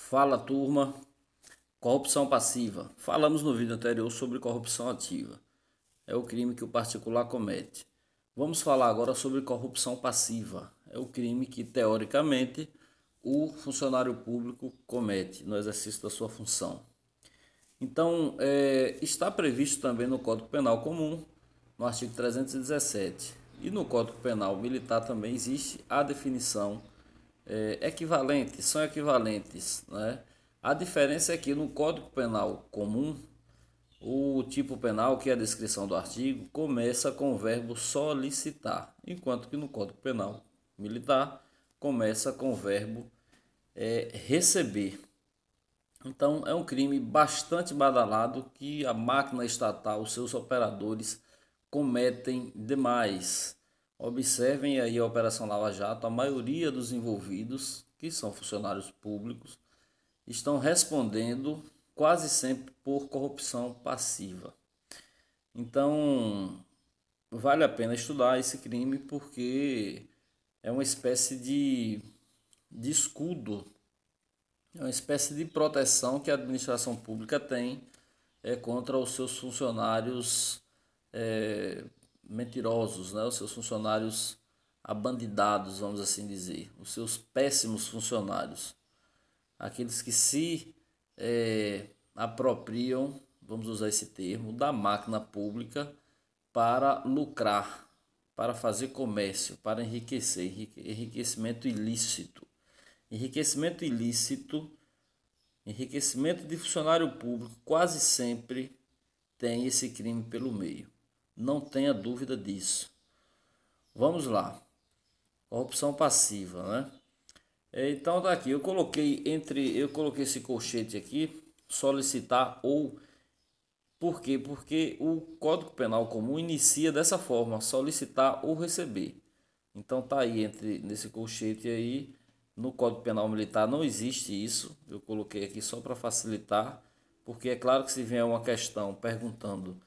Fala, turma. Corrupção passiva. Falamos no vídeo anterior sobre corrupção ativa. É o crime que o particular comete. Vamos falar agora sobre corrupção passiva. É o crime que, teoricamente, o funcionário público comete no exercício da sua função. Então, está previsto também no Código Penal Comum, no artigo 317. E no Código Penal Militar também existe a definição equivalentes, são equivalentes, né? A diferença é que no Código Penal Comum, o tipo penal, que é a descrição do artigo, começa com o verbo solicitar, enquanto que no Código Penal Militar começa com o verbo receber. Então é um crime bastante badalado que a máquina estatal, os seus operadores, cometem demais. Observem aí a Operação Lava Jato, a maioria dos envolvidos, que são funcionários públicos, estão respondendo quase sempre por corrupção passiva. Então, vale a pena estudar esse crime porque é uma espécie de escudo, é uma espécie de proteção que a administração pública tem contra os seus funcionários mentirosos, né? Os seus funcionários abandidados, vamos assim dizer, os seus péssimos funcionários, aqueles que se apropriam, vamos usar esse termo, da máquina pública para lucrar, para fazer comércio, para enriquecer, enriquecimento ilícito. Enriquecimento ilícito, enriquecimento de funcionário público quase sempre tem esse crime pelo meio. Não tenha dúvida disso. Vamos lá. Corrupção passiva, né? Então tá aqui, eu coloquei esse colchete aqui, solicitar ou por quê? Porque o Código Penal Comum inicia dessa forma, solicitar ou receber. Então tá aí nesse colchete aí, no Código Penal Militar não existe isso. Eu coloquei aqui só para facilitar, porque é claro que se vier uma questão perguntando,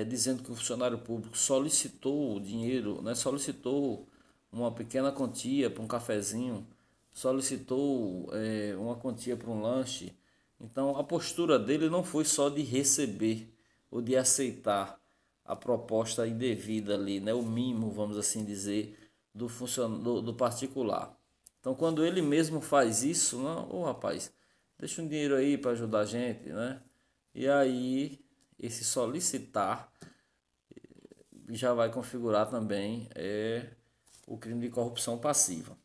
dizendo que o funcionário público solicitou o dinheiro, né, solicitou uma pequena quantia para um cafezinho, solicitou uma quantia para um lanche. Então a postura dele não foi só de receber ou de aceitar a proposta indevida ali, né, o mimo, vamos assim dizer, do particular. Então quando ele mesmo faz isso, não, ô rapaz, deixa um dinheiro aí para ajudar a gente, né? E aí esse solicitar já vai configurar também o crime de corrupção passiva.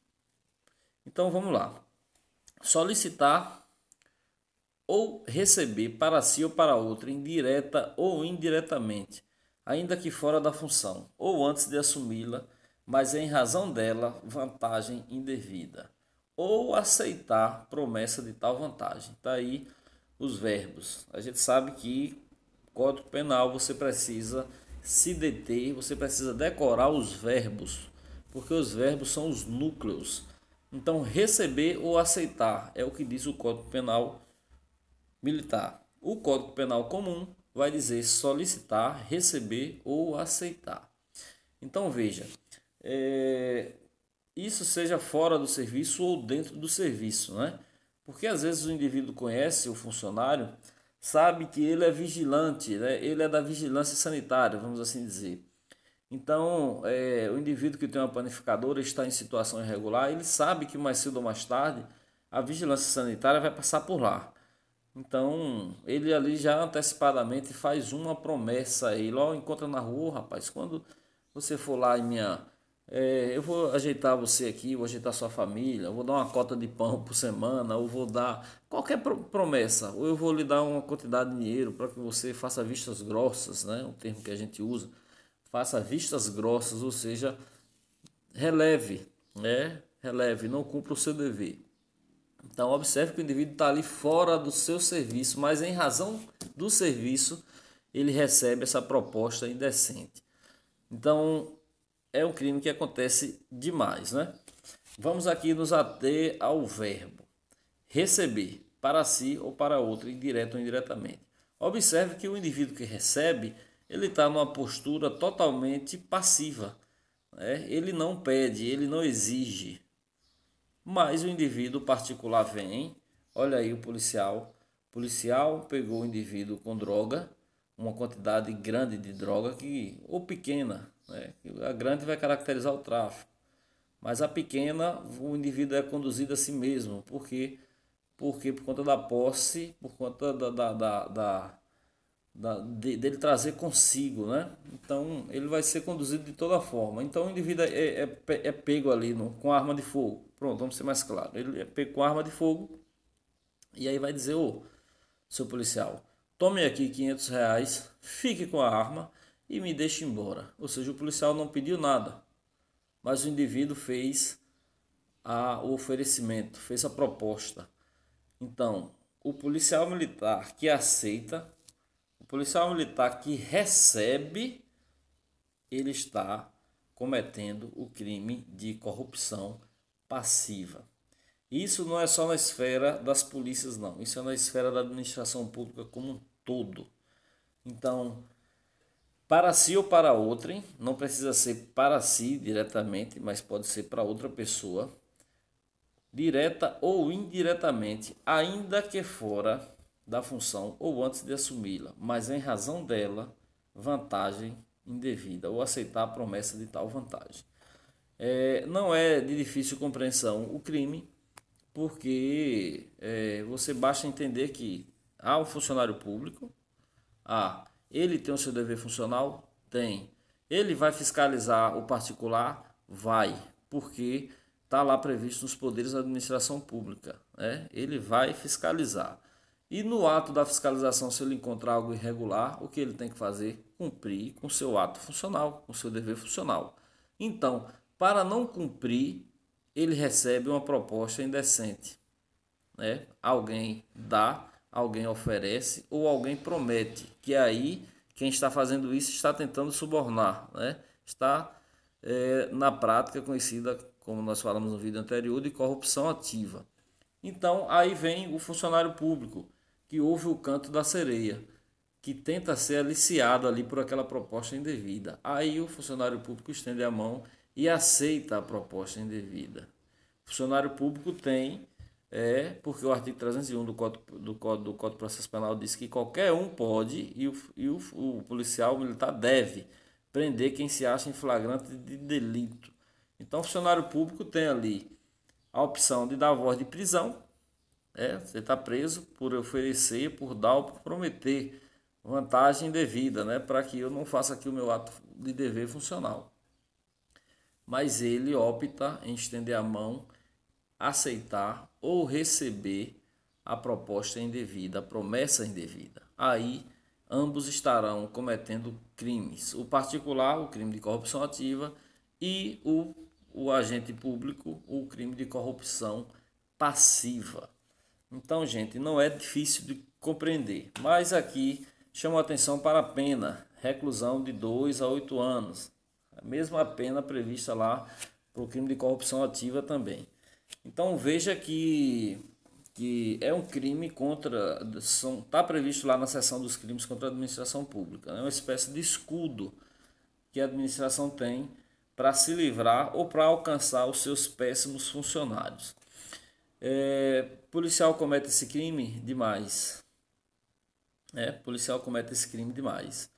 Então vamos lá. Solicitar ou receber para si ou para outro, indireta ou indiretamente, ainda que fora da função, ou antes de assumi-la, mas em razão dela, vantagem indevida, ou aceitar promessa de tal vantagem. Está aí os verbos. A gente sabe que Código Penal você precisa se deter, você precisa decorar os verbos, porque os verbos são os núcleos. Então, receber ou aceitar é o que diz o Código Penal Militar. O Código Penal Comum vai dizer solicitar, receber ou aceitar. Então, veja, isso seja fora do serviço ou dentro do serviço, né? Porque às vezes o indivíduo conhece o funcionário, sabe que ele é vigilante, né? Ele é da vigilância sanitária, vamos assim dizer. Então, o indivíduo que tem uma panificadora está em situação irregular, ele sabe que mais cedo ou mais tarde a vigilância sanitária vai passar por lá. Então, ele ali já antecipadamente faz uma promessa a ele, ó, encontra na rua, rapaz, quando você for lá eu vou ajeitar você aqui, vou ajeitar sua família, eu vou dar uma cota de pão por semana, ou vou dar qualquer promessa, ou eu vou lhe dar uma quantidade de dinheiro para que você faça vistas grossas, né? Um termo que a gente usa, faça vistas grossas, ou seja, releve, né? Releve, não cumpra o seu dever. Então observe que o indivíduo está ali fora do seu serviço, mas em razão do serviço ele recebe essa proposta indecente. Então é um crime que acontece demais, né? Vamos aqui nos ater ao verbo receber, para si ou para outro, indireto ou indiretamente. Observe que o indivíduo que recebe, ele está numa postura totalmente passiva, né? Ele não pede, ele não exige, mas o indivíduo particular vem, Olha aí o policial. O policial pegou o indivíduo com droga, uma quantidade grande de droga que ou pequena, né? A grande vai caracterizar o tráfico, mas a pequena o indivíduo é conduzido a si mesmo, porque por conta da posse, por conta dele trazer consigo, né? Então ele vai ser conduzido de toda forma. Então o indivíduo é pego ali com arma de fogo. Pronto, vamos ser mais claro. Ele é pego com arma de fogo e aí vai dizer, ô, seu policial, tome aqui R$ 500, fique com a arma e me deixe embora. Ou seja, o policial não pediu nada, mas o indivíduo fez o oferecimento, fez a proposta. Então, o policial militar que aceita, o policial militar que recebe, ele está cometendo o crime de corrupção passiva. Isso não é só na esfera das polícias, não. Isso é na esfera da administração pública como um todo. Então, para si ou para outrem, não precisa ser para si diretamente, mas pode ser para outra pessoa, direta ou indiretamente, ainda que fora da função ou antes de assumi-la, mas em razão dela, vantagem indevida ou aceitar a promessa de tal vantagem. Não é de difícil compreensão o crime, porque você basta entender que há um funcionário público, ele tem o seu dever funcional? Tem. Ele vai fiscalizar o particular? Vai, porque está lá previsto nos poderes da administração pública, né? Ele vai fiscalizar. E no ato da fiscalização, se ele encontrar algo irregular, o que ele tem que fazer? Cumprir com seu ato funcional, com seu dever funcional. Então, para não cumprir, ele recebe uma proposta indecente, né? Alguém dá, alguém oferece ou alguém promete, que aí quem está fazendo isso está tentando subornar, né? Está na prática conhecida, como nós falamos no vídeo anterior, de corrupção ativa. Então aí vem o funcionário público que ouve o canto da sereia, que tenta ser aliciado ali por aquela proposta indevida. Aí o funcionário público estende a mão e aceita a proposta indevida. O funcionário público tem, porque o artigo 301 do Código de Processo Penal diz que qualquer um pode o policial militar deve prender quem se acha em flagrante de delito. Então o funcionário público tem ali a opção de dar voz de prisão, você está preso por oferecer, por dar ou por prometer vantagem devida, né, para que eu não faça aqui o meu ato de dever funcional. Mas ele opta em estender a mão, aceitar ou receber a proposta indevida, a promessa indevida. Aí ambos estarão cometendo crimes. O particular, o crime de corrupção ativa, e o agente público, o crime de corrupção passiva. Então, gente, não é difícil de compreender, mas aqui chamo a atenção para a pena, reclusão de 2 a 8 anos. A mesma pena prevista lá para o crime de corrupção ativa também. Então veja que é um crime contra, está previsto lá na seção dos crimes contra a administração pública, é uma espécie de escudo que a administração tem para se livrar ou para alcançar os seus péssimos funcionários. Policial comete esse crime demais. Policial comete esse crime demais.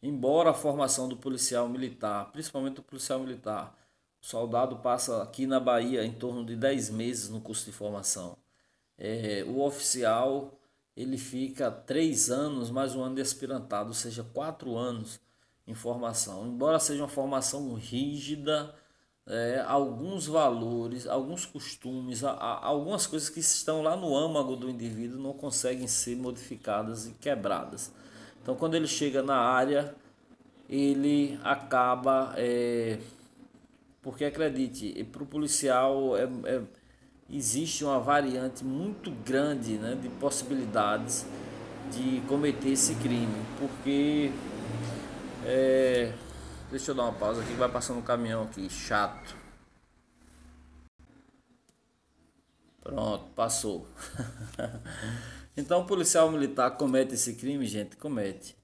Embora a formação do policial militar, principalmente do policial militar, o soldado passa aqui na Bahia em torno de 10 meses no curso de formação. O oficial ele fica 3 anos mais um ano de aspirantado, ou seja, 4 anos em formação. Embora seja uma formação rígida, alguns valores, alguns costumes, algumas coisas que estão lá no âmago do indivíduo não conseguem ser modificadas e quebradas. Então, quando ele chega na área, ele acaba, porque acredite, para o policial existe uma variante muito grande, né, de possibilidades de cometer esse crime, porque deixa eu dar uma pausa aqui, vai passando um caminhão aqui, chato. Pronto, passou. Então o policial militar comete esse crime, gente, comete.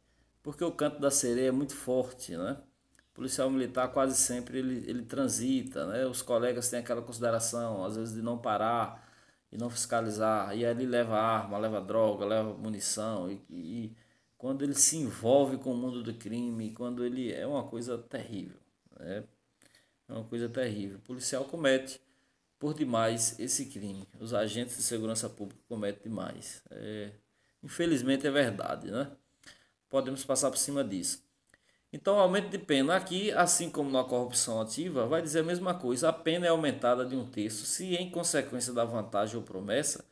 Porque o canto da sereia é muito forte, né? O policial militar quase sempre ele transita, né? Os colegas têm aquela consideração, às vezes, de não parar. e não fiscalizar, e aí ele leva arma, leva droga, leva munição, e quando ele se envolve com o mundo do crime, quando ele é uma coisa terrível, né? É uma coisa terrível. O policial comete por demais esse crime. Os agentes de segurança pública cometem demais. Infelizmente é verdade, né? Podemos passar por cima disso. Então, o aumento de pena aqui, assim como na corrupção ativa, vai dizer a mesma coisa. A pena é aumentada de 1/3 se, em consequência da vantagem ou promessa,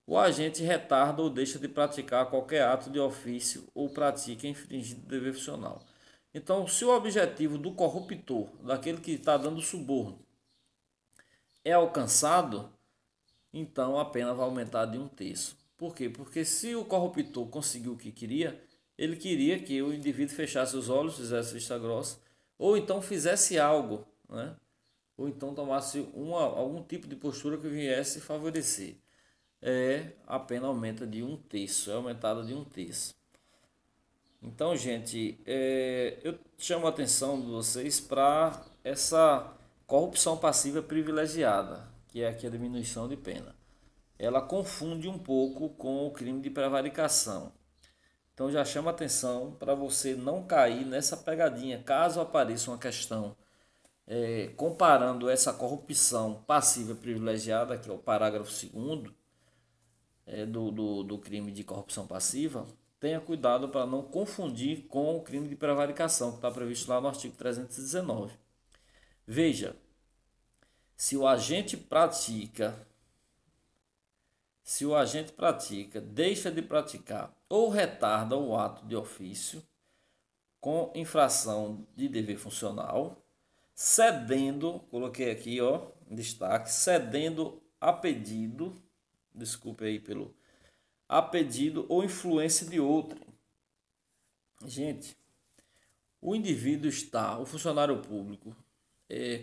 o agente retarda ou deixa de praticar qualquer ato de ofício ou pratica infringindo o dever funcional. Então, se o objetivo do corruptor, daquele que está dando suborno, é alcançado, então a pena vai aumentar de 1/3. Por quê? Porque se o corruptor conseguiu o que queria, ele queria que o indivíduo fechasse os olhos, fizesse vista grossa, ou então fizesse algo, né? Ou então tomasse algum tipo de postura que viesse favorecer. A pena aumenta de 1/3, é aumentada de 1/3. Então, gente, eu chamo a atenção de vocês para essa corrupção passiva privilegiada, que é aqui a diminuição de pena. Ela confunde um pouco com o crime de prevaricação. Então já chama atenção para você não cair nessa pegadinha, caso apareça uma questão comparando essa corrupção passiva privilegiada, que é o parágrafo 2º do crime de corrupção passiva. Tenha cuidado para não confundir com o crime de prevaricação, que está previsto lá no artigo 319. Veja, se o agente pratica, deixa de praticar ou retarda o ato de ofício com infração de dever funcional, cedendo, coloquei aqui, ó, em destaque, cedendo a pedido, desculpe aí a pedido ou influência de outrem. Gente, o funcionário público,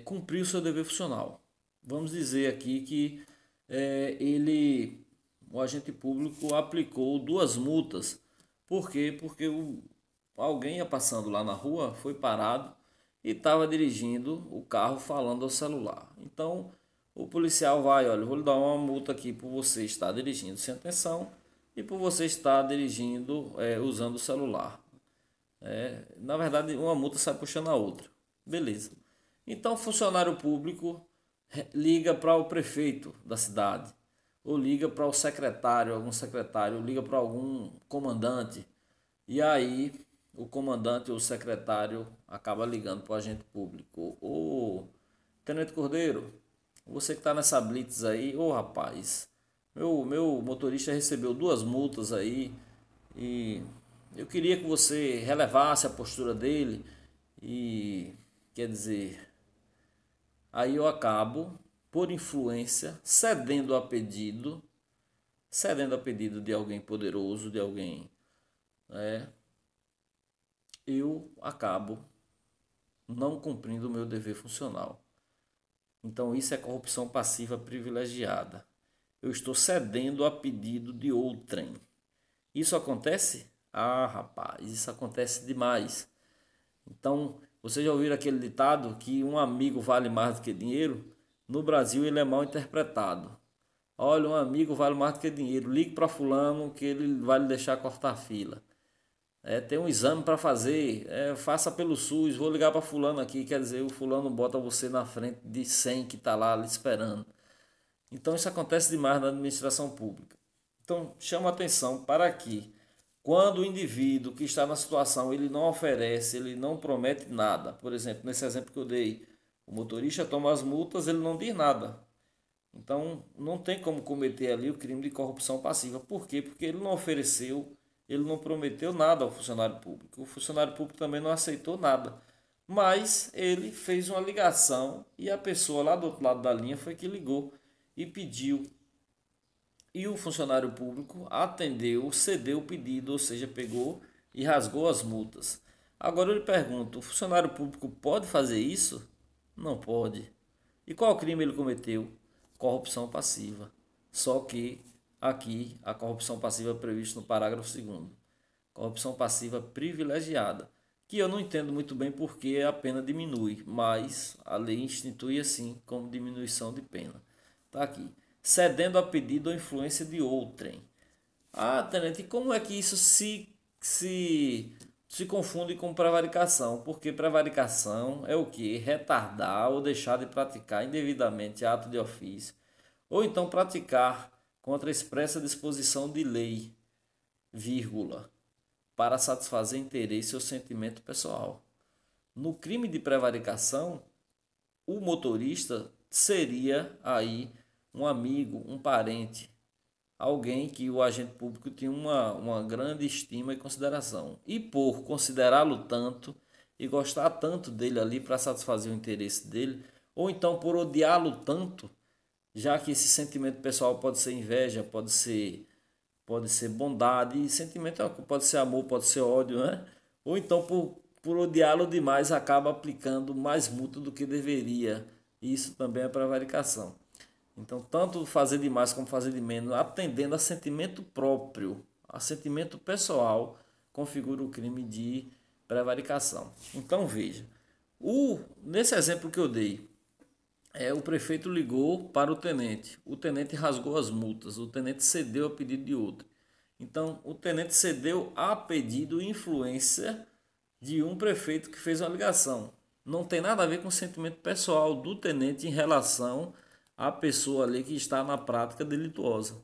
cumpriu seu dever funcional. Vamos dizer aqui que o agente público aplicou 2 multas. Por quê? Porque alguém ia passando lá na rua, foi parado e estava dirigindo o carro falando ao celular. Então, o policial vai, olha, eu vou lhe dar uma multa aqui por você estar dirigindo sem atenção e por você estar dirigindo usando o celular. Na verdade, uma multa sai puxando a outra. Beleza. Então, o funcionário público liga para o prefeito da cidade, ou liga para o secretário, algum secretário, ou liga para algum comandante. E aí, o comandante ou o secretário acaba ligando para o agente público. Ô, Tenente Cordeiro, você que está nessa blitz aí, rapaz, meu motorista recebeu 2 multas aí e eu queria que você relevasse a postura dele e, quer dizer, aí eu acabo, por influência, cedendo a pedido de alguém poderoso, de alguém, eu acabo não cumprindo o meu dever funcional. Então isso é corrupção passiva privilegiada. Eu estou cedendo a pedido de outrem. Isso acontece? Ah, rapaz, isso acontece demais. Então, vocês já ouviram aquele ditado que um amigo vale mais do que dinheiro? No Brasil ele é mal interpretado. Olha, um amigo vale mais do que dinheiro. Ligue para fulano que ele vai lhe deixar cortar a fila. Tem um exame para fazer, faça pelo SUS, vou ligar para fulano aqui, quer dizer, o fulano bota você na frente de 100 que está lá lhe esperando. Então isso acontece demais na administração pública. Então chama atenção para que quando o indivíduo que está na situação, ele não oferece, ele não promete nada. Por exemplo, nesse exemplo que eu dei, o motorista toma as multas, ele não diz nada. Então não tem como cometer ali o crime de corrupção passiva. Por quê? Porque ele não ofereceu, ele não prometeu nada ao funcionário público. O funcionário público também não aceitou nada. Mas ele fez uma ligação e a pessoa lá do outro lado da linha foi que ligou e pediu. E o funcionário público atendeu, cedeu o pedido, ou seja, pegou e rasgou as multas. Agora eu lhe pergunto, o funcionário público pode fazer isso? Não pode. E qual crime ele cometeu? Corrupção passiva. Só que aqui a corrupção passiva é prevista no parágrafo 2º. Corrupção passiva privilegiada, que eu não entendo muito bem porque a pena diminui, mas a lei institui assim como diminuição de pena. Tá aqui. cedendo a pedido ou influência de outrem. Ah, tenente, e como é que isso se confunde com prevaricação? Porque prevaricação é o que? Retardar ou deixar de praticar indevidamente ato de ofício, ou então praticar contra a expressa disposição de lei, vírgula, para satisfazer interesse ou sentimento pessoal. No crime de prevaricação, o motorista seria aí um amigo, um parente, alguém que o agente público tinha uma grande estima e consideração. E por considerá-lo tanto e gostar tanto dele ali para satisfazer o interesse dele, ou então por odiá-lo tanto, já que esse sentimento pessoal pode ser inveja, pode ser bondade, e sentimento pode ser amor, pode ser ódio, né? Ou então por odiá-lo demais acaba aplicando mais multa do que deveria. E isso também é prevaricação. Então, tanto fazer de mais como fazer de menos, atendendo a sentimento próprio, a sentimento pessoal, configura o crime de prevaricação. Então, veja, nesse exemplo que eu dei, o prefeito ligou para o tenente rasgou as multas, o tenente cedeu a pedido de outro. Então, o tenente cedeu a pedido e influência de um prefeito que fez uma ligação. Não tem nada a ver com o sentimento pessoal do tenente em relação à pessoa ali que está na prática delituosa.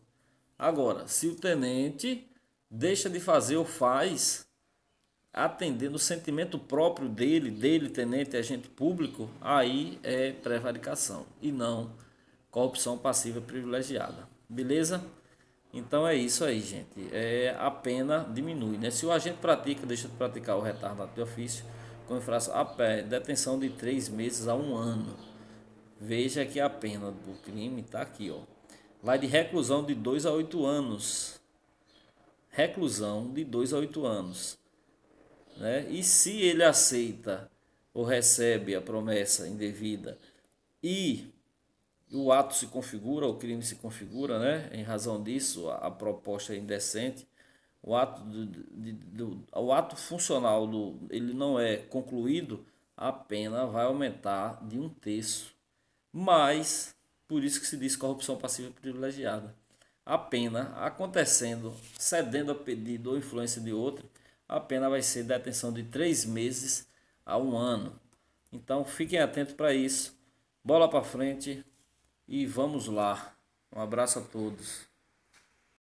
Agora, se o tenente deixa de fazer ou faz, atendendo o sentimento próprio dele, tenente, agente público, aí é prevaricação e não corrupção passiva privilegiada. Beleza? Então é isso aí, gente. A pena diminui, né? Se o agente deixa de praticar o retardo de ofício com infração a pé, detenção de 3 meses a 1 ano. Veja que a pena do crime está aqui, ó. Vai de reclusão de 2 a 8 anos. Reclusão de 2 a 8 anos. Né? E se ele aceita ou recebe a promessa indevida e o ato se configura, o crime se configura, né? Em razão disso, a proposta é indecente, o ato funcional ele não é concluído, a pena vai aumentar de 1/3. Mas, por isso que se diz corrupção passiva privilegiada. A pena acontecendo, cedendo a pedido ou influência de outro, a pena vai ser detenção de 3 meses a 1 ano. Então, fiquem atentos para isso. Bola para frente e vamos lá. Um abraço a todos.